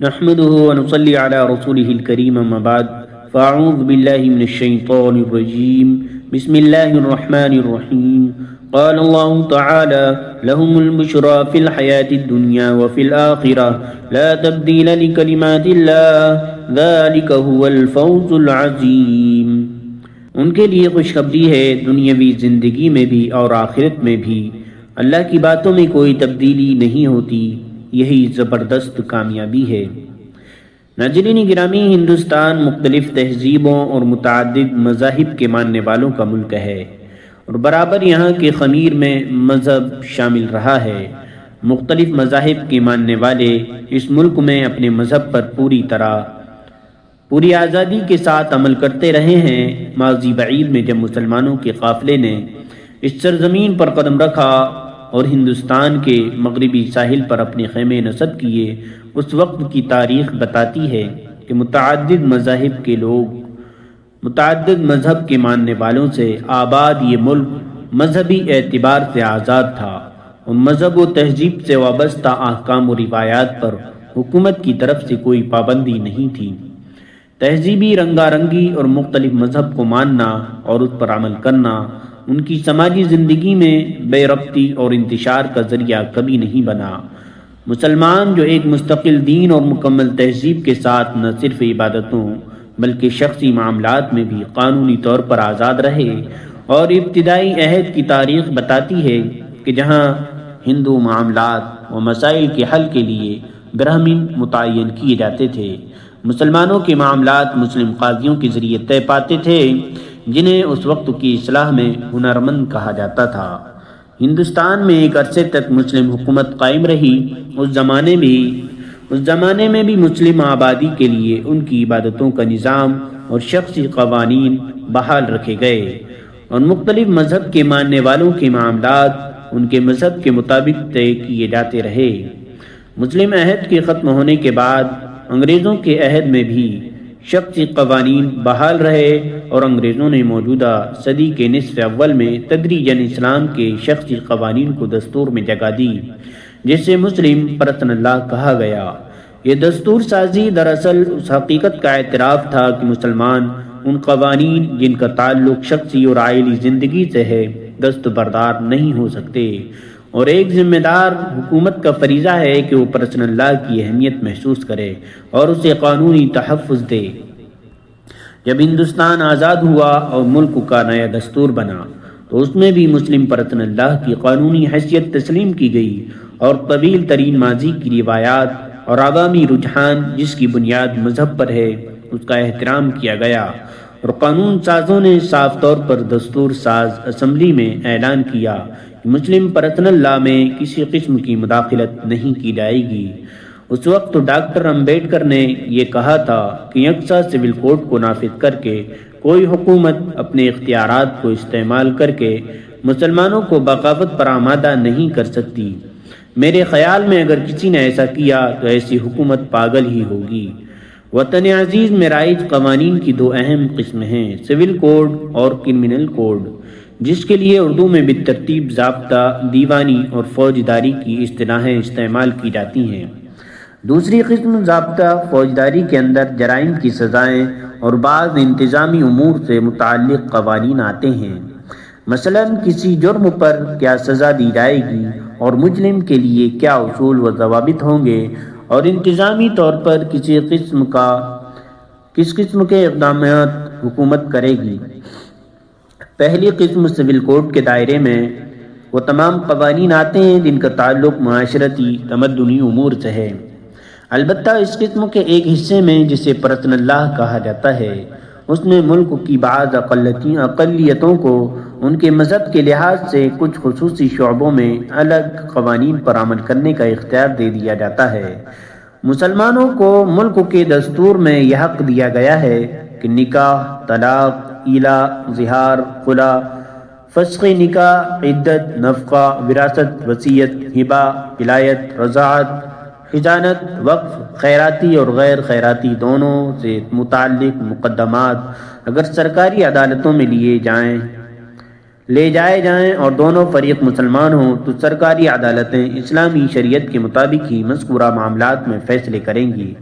نحمده ونصلي على رسوله الكريم اما بعد فاعوذ بالله من الشيطان الرجيم بسم الله الرحمن الرحيم قال الله تعالى لهم البشرى في الحياة الدنيا وفي الآخرة لا تبديل لكلمات الله ذلك هو الفوز العظيم۔ ان کے لیے خوشخبری ہے دنیاوی زندگی میں بھی اور آخرت میں بھی، اللہ کی باتوں میں کوئی تبدیلی نہیں ہوتی، یہی زبردست کامیابی ہے۔ ناظرین گرامی، ہندوستان مختلف تہذیبوں اور متعدد مذاہب کے ماننے والوں کا ملک ہے، اور برابر یہاں کے خمیر میں مذہب شامل رہا ہے۔ مختلف مذاہب کے ماننے والے اس ملک میں اپنے مذہب پر پوری آزادی کے ساتھ عمل کرتے رہے ہیں۔ ماضی بعید میں جب مسلمانوں کے قافلے نے اس سرزمین پر قدم رکھا اور ہندوستان کے مغربی ساحل پر اپنے خیمے نصب کیے، اس وقت کی تاریخ بتاتی ہے کہ متعدد مذاہب کے لوگ، متعدد مذہب کے ماننے والوں سے آباد یہ ملک مذہبی اعتبار سے آزاد تھا۔ ان مذہب و تہذیب سے وابستہ احکام و روایات پر حکومت کی طرف سے کوئی پابندی نہیں تھی۔ تہذیبی رنگا رنگی اور مختلف مذہب کو ماننا اور اس پر عمل کرنا ان کی سماجی زندگی میں بے ربطی اور انتشار کا ذریعہ کبھی نہیں بنا۔ مسلمان جو ایک مستقل دین اور مکمل تہذیب کے ساتھ نہ صرف عبادتوں بلکہ شخصی معاملات میں بھی قانونی طور پر آزاد رہے، اور ابتدائی عہد کی تاریخ بتاتی ہے کہ جہاں ہندو معاملات و مسائل کے حل کے لیے برہمن متعین کیے جاتے تھے، مسلمانوں کے معاملات مسلم قاضیوں کے ذریعے طے پاتے تھے، جنہیں اس وقت کی اصطلاح میں ہنرمند کہا جاتا تھا۔ ہندوستان میں ایک عرصے تک مسلم حکومت قائم رہی۔ اس زمانے میں بھی مسلم آبادی کے لیے ان کی عبادتوں کا نظام اور شخصی قوانین بحال رکھے گئے، اور مختلف مذہب کے ماننے والوں کے معاملات ان کے مذہب کے مطابق طے کیے جاتے رہے۔ مسلم عہد کے ختم ہونے کے بعد انگریزوں کے عہد میں بھی شخصی قوانین بحال رہے، اور انگریزوں نے موجودہ صدی کے نصف اول میں تدریجاً اسلام کے شخصی قوانین کو دستور میں جگہ دی، جسے مسلم پرسنل لاء کہا گیا۔ یہ دستور سازی دراصل اس حقیقت کا اعتراف تھا کہ مسلمان ان قوانین جن کا تعلق شخصی اور عائلی زندگی سے ہے دستبردار نہیں ہو سکتے، اور ایک ذمہ دار حکومت کا فریضہ ہے کہ وہ پرسنل لاء کی اہمیت محسوس کرے اور اسے قانونی تحفظ دے۔ جب ہندوستان آزاد ہوا اور ملک کا نیا دستور بنا تو اس میں بھی مسلم پرسنل لاء کی قانونی حیثیت تسلیم کی گئی، اور طویل ترین ماضی کی روایات اور عوامی رجحان جس کی بنیاد مذہب پر ہے اس کا احترام کیا گیا، اور قانون سازوں نے صاف طور پر دستور ساز اسمبلی میں اعلان کیا کہ مسلم پرسنل لاء میں کسی قسم کی مداخلت نہیں کی جائے گی۔ اس وقت ڈاکٹر امبیڈکر نے یہ کہا تھا کہ یکساں سول کوڈ کو نافذ کر کے کوئی حکومت اپنے اختیارات کو استعمال کر کے مسلمانوں کو بغاوت پر آمادہ نہیں کر سکتی۔ میرے خیال میں اگر کسی نے ایسا کیا تو ایسی حکومت پاگل ہی ہوگی۔ وطن عزیز میں رائج قوانین کی دو اہم قسمیں ہیں، سول کوڈ اور کرمنل کوڈ، جس کے لیے اردو میں بالترتیب ضابطہ، دیوانی اور فوجداری کی اصطلاحیں استعمال کی جاتی ہیں۔ دوسری قسم ضابطہ فوجداری کے اندر جرائم کی سزائیں اور بعض انتظامی امور سے متعلق قوانین آتے ہیں، مثلا کسی جرم پر کیا سزا دی جائے گی اور مجرم کے لیے کیا اصول و ضوابط ہوں گے، اور انتظامی طور پر کس قسم کے اقدامات حکومت کرے گی۔ پہلی قسم سول کوڈ کے دائرے میں وہ تمام قوانین آتے ہیں جن کا تعلق معاشرتی تمدنی امور سے ہے۔ البتہ اس قسم کے ایک حصے میں جسے پرسنل لاء کہا جاتا ہے، اس میں ملک کی بعض اقلیتوں کو ان کے مذہب کے لحاظ سے کچھ خصوصی شعبوں میں الگ قوانین پر عمل کرنے کا اختیار دے دیا جاتا ہے۔ مسلمانوں کو ملک کے دستور میں یہ حق دیا گیا ہے کہ نکاح، طلاق، ایلا، ظہار، خلا، فسخ نکاح، عدت، نفقہ، وراثت، وصیت، ہبہ، ولایت، رضاعت، خزانت، وقف، خیراتی اور غیر خیراتی دونوں سے متعلق مقدمات اگر سرکاری عدالتوں میں لیے جائیں لے جائے جائیں اور دونوں فریق مسلمان ہوں تو سرکاری عدالتیں اسلامی شریعت کے مطابق ہی مذکورہ معاملات میں فیصلے کریں گی۔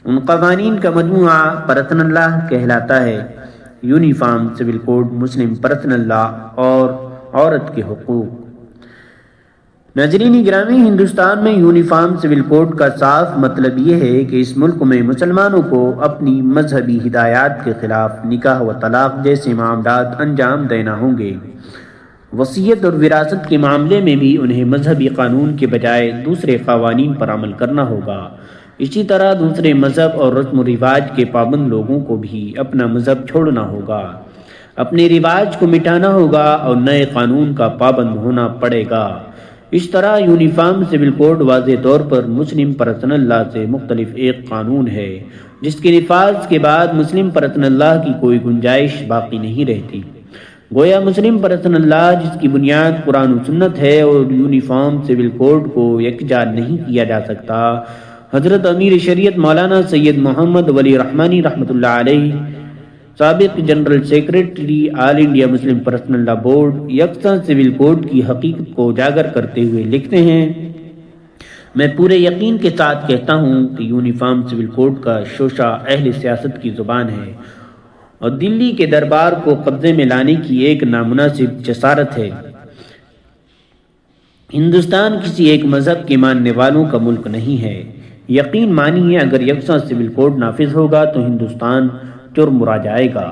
ان قوانین کا مجموعہ پرسنل لا کہلاتا ہے۔ یونیفارم سول کوڈ، مسلم پرسنل لا اور عورت کے حقوق۔ ناظرین گرامی، ہندوستان میں یونیفارم سول کوڈ کا صاف مطلب یہ ہے کہ اس ملک میں مسلمانوں کو اپنی مذہبی ہدایات کے خلاف نکاح و طلاق جیسے معاملات انجام دینا ہوں گے۔ وصیت اور وراثت کے معاملے میں بھی انہیں مذہبی قانون کے بجائے دوسرے قوانین پر عمل کرنا ہوگا۔ اسی طرح دوسرے مذہب اور رسم و رواج کے پابند لوگوں کو بھی اپنا مذہب چھوڑنا ہوگا، اپنے رواج کو مٹانا ہوگا اور نئے قانون کا پابند ہونا پڑے گا۔ اس طرح یونیفارم سول کوڈ واضح طور پر مسلم پرسنل لا سے مختلف ایک قانون ہے، جس کے نفاذ کے بعد مسلم پرسنل لا کی کوئی گنجائش باقی نہیں رہتی۔ گویا مسلم پرسنل لا جس کی بنیاد قرآن و سنت ہے اور یونیفارم سول کوڈ کو یکجا نہیں کیا جا سکتا۔ حضرت امیر شریعت مولانا سید محمد ولی رحمانی رحمۃ اللہ علیہ، سابق جنرل سیکریٹری آل انڈیا مسلم پرسنل لا بورڈ، یکساں سول کوڈ کی حقیقت کو اجاگر کرتے ہوئے لکھتے ہیں: میں پورے یقین کے ساتھ کہتا ہوں کہ یونیفارم سول کوڈ کا شوشہ اہل سیاست کی زبان ہے اور دلی کے دربار کو قبضے میں لانے کی ایک نامناسب جسارت ہے۔ ہندوستان کسی ایک مذہب کے ماننے والوں کا ملک نہیں ہے۔ یقین مانیے اگر یکساں سول کوڈ نافذ ہوگا تو ہندوستان چرمرا جائے گا،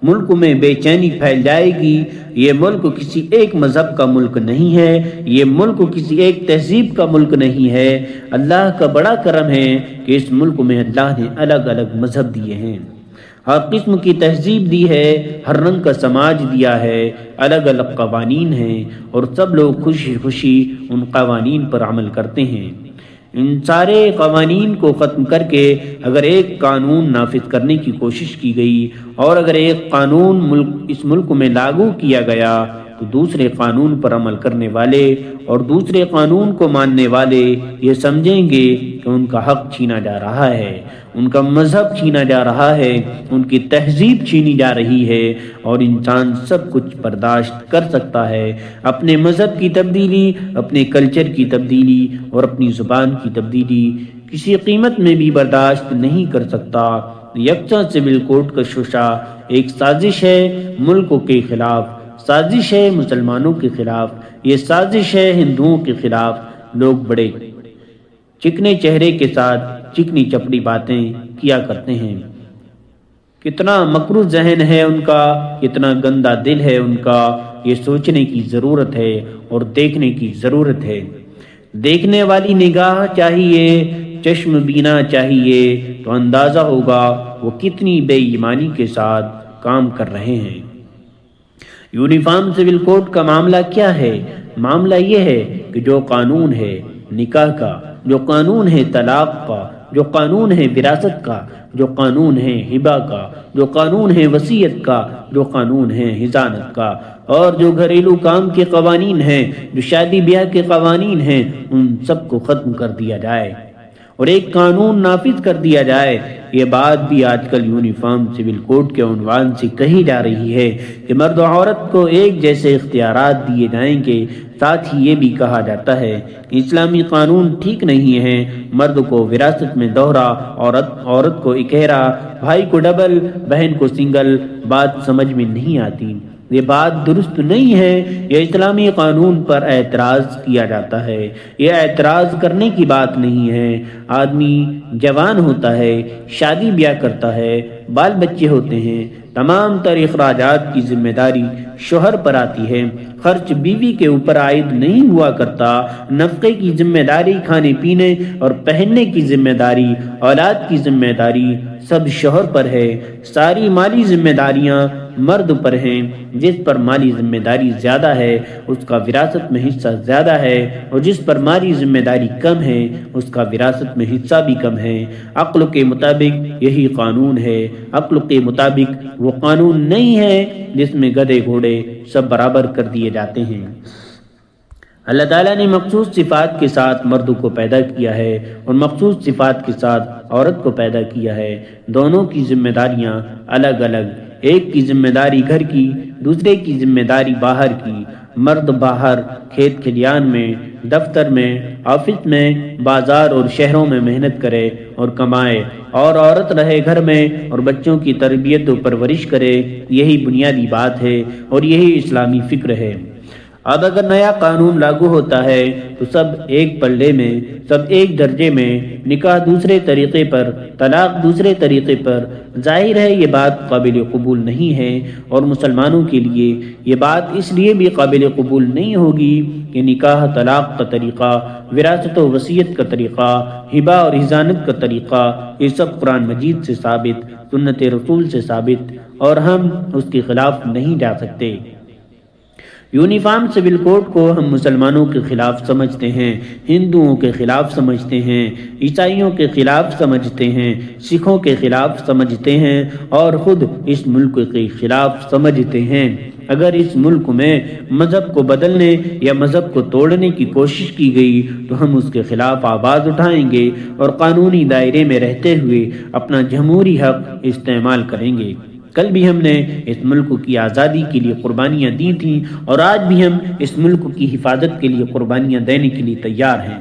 ملک میں بے چینی پھیل جائے گی۔ یہ ملک کسی ایک مذہب کا ملک نہیں ہے، یہ ملک کسی ایک تہذیب کا ملک نہیں ہے۔ اللہ کا بڑا کرم ہے کہ اس ملک میں اللہ نے الگ الگ مذہب دیے ہیں، ہر قسم کی تہذیب دی ہے، ہر رنگ کا سماج دیا ہے، الگ الگ قوانین ہیں اور سب لوگ خوشی خوشی ان قوانین پر عمل کرتے ہیں۔ ان سارے قوانین کو ختم کر کے اگر ایک قانون نافذ کرنے کی کوشش کی گئی اور اگر ایک قانون اس ملک میں لاگو کیا گیا تو دوسرے قانون پر عمل کرنے والے اور دوسرے قانون کو ماننے والے یہ سمجھیں گے کہ ان کا حق چھینا جا رہا ہے، ان کا مذہب چھینا جا رہا ہے، ان کی تہذیب چھینی جا رہی ہے۔ اور انسان سب کچھ برداشت کر سکتا ہے، اپنے مذہب کی تبدیلی، اپنے کلچر کی تبدیلی اور اپنی زبان کی تبدیلی کسی قیمت میں بھی برداشت نہیں کر سکتا۔ یکساں سول کوڈ کا شوشہ ایک سازش ہے ملکوں کے خلاف، سازش ہے مسلمانوں کے خلاف، یہ سازش ہے ہندوؤں کے خلاف۔ لوگ بڑے چکنے چہرے کے ساتھ چکنی چپڑی باتیں کیا کرتے ہیں، کتنا مکروہ ذہن ہے ان کا، کتنا گندا دل ہے ان کا، یہ سوچنے کی ضرورت ہے اور دیکھنے کی ضرورت ہے۔ دیکھنے والی نگاہ چاہیے، چشم بینا چاہیے تو اندازہ ہوگا وہ کتنی بے ایمانی کے ساتھ کام کر رہے ہیں۔ یونیفارم سول کوڈ کا معاملہ کیا ہے؟ معاملہ یہ ہے کہ جو قانون ہے نکاح کا، جو قانون ہے طلاق کا، جو قانون ہے وراثت کا، جو قانون ہے ہبہ کا، جو قانون ہے وصیت کا، جو قانون ہے حضانت کا، اور جو گھریلو کام کے قوانین ہیں، جو شادی بیاہ کے قوانین ہیں، ان سب کو ختم کر دیا جائے اور ایک قانون نافذ کر دیا جائے۔ یہ بات بھی آج کل یونیفارم سول کوڈ کے عنوان سے کہی جا رہی ہے کہ مرد و عورت کو ایک جیسے اختیارات دیے جائیں گے۔ ساتھ ہی یہ بھی کہا جاتا ہے کہ اسلامی قانون ٹھیک نہیں ہے، مرد کو وراثت میں دوہرا، عورت کو اکیرا، بھائی کو ڈبل، بہن کو سنگل۔ بات سمجھ میں نہیں آتی، یہ بات درست نہیں ہے۔ یہ اسلامی قانون پر اعتراض کیا جاتا ہے، یہ اعتراض کرنے کی بات نہیں ہے۔ آدمی جوان ہوتا ہے، شادی بیاہ کرتا ہے، بال بچے ہوتے ہیں، تمام تر اخراجات کی ذمہ داری شوہر پر آتی ہے، خرچ بیوی کے اوپر عائد نہیں ہوا کرتا، نفقے کی ذمہ داری، کھانے پینے اور پہننے کی ذمہ داری، اولاد کی ذمہ داری سب شوہر پر ہے۔ ساری مالی ذمہ داریاں مرد پر ہیں، جس پر مالی ذمہ داری زیادہ ہے اس کا وراثت میں حصہ زیادہ ہے، اور جس پر مالی ذمہ داری کم ہے اس کا وراثت میں حصہ بھی کم ہے۔ عقل کے مطابق یہی قانون ہے، عقل کے مطابق وہ قانون نہیں ہے جس میں گدھے گھوڑے سب برابر کر دیے جاتے ہیں۔ اللہ تعالیٰ نے مخصوص صفات کے ساتھ مرد کو پیدا کیا ہے اور مخصوص صفات کے ساتھ عورت کو پیدا کیا ہے۔ دونوں کی ذمہ داریاں الگ الگ ایک کی ذمہ داری گھر کی، دوسرے کی ذمہ داری باہر کی۔ مرد باہر کھیت کھلیان میں، دفتر میں، آفس میں، بازار اور شہروں میں محنت کرے اور کمائے، اور عورت رہے گھر میں اور بچوں کی تربیت و پرورش کرے۔ یہی بنیادی بات ہے اور یہی اسلامی فکر ہے۔ اب اگر نیا قانون لاگو ہوتا ہے تو سب ایک پلڑے میں، سب ایک درجے میں، نکاح دوسرے طریقے پر، طلاق دوسرے طریقے پر، ظاہر ہے یہ بات قابل قبول نہیں ہے، اور مسلمانوں کے لیے یہ بات اس لیے بھی قابل قبول نہیں ہوگی کہ نکاح طلاق کا طریقہ، وراثت و وصیت کا طریقہ، ہبہ اور حضانت کا طریقہ، یہ سب قرآن مجید سے ثابت، سنت رسول سے ثابت، اور ہم اس کے خلاف نہیں جا سکتے۔ یونیفارم سول کوڈ کو ہم مسلمانوں کے خلاف سمجھتے ہیں، ہندوؤں کے خلاف سمجھتے ہیں، عیسائیوں کے خلاف سمجھتے ہیں، سکھوں کے خلاف سمجھتے ہیں، اور خود اس ملک کے خلاف سمجھتے ہیں۔ اگر اس ملک میں مذہب کو بدلنے یا مذہب کو توڑنے کی کوشش کی گئی تو ہم اس کے خلاف آواز اٹھائیں گے اور قانونی دائرے میں رہتے ہوئے اپنا جمہوری حق استعمال کریں گے۔ کل بھی ہم نے اس ملک کی آزادی کے لیے قربانیاں دی تھیں، اور آج بھی ہم اس ملک کی حفاظت کے لیے قربانیاں دینے کے لیے تیار ہیں۔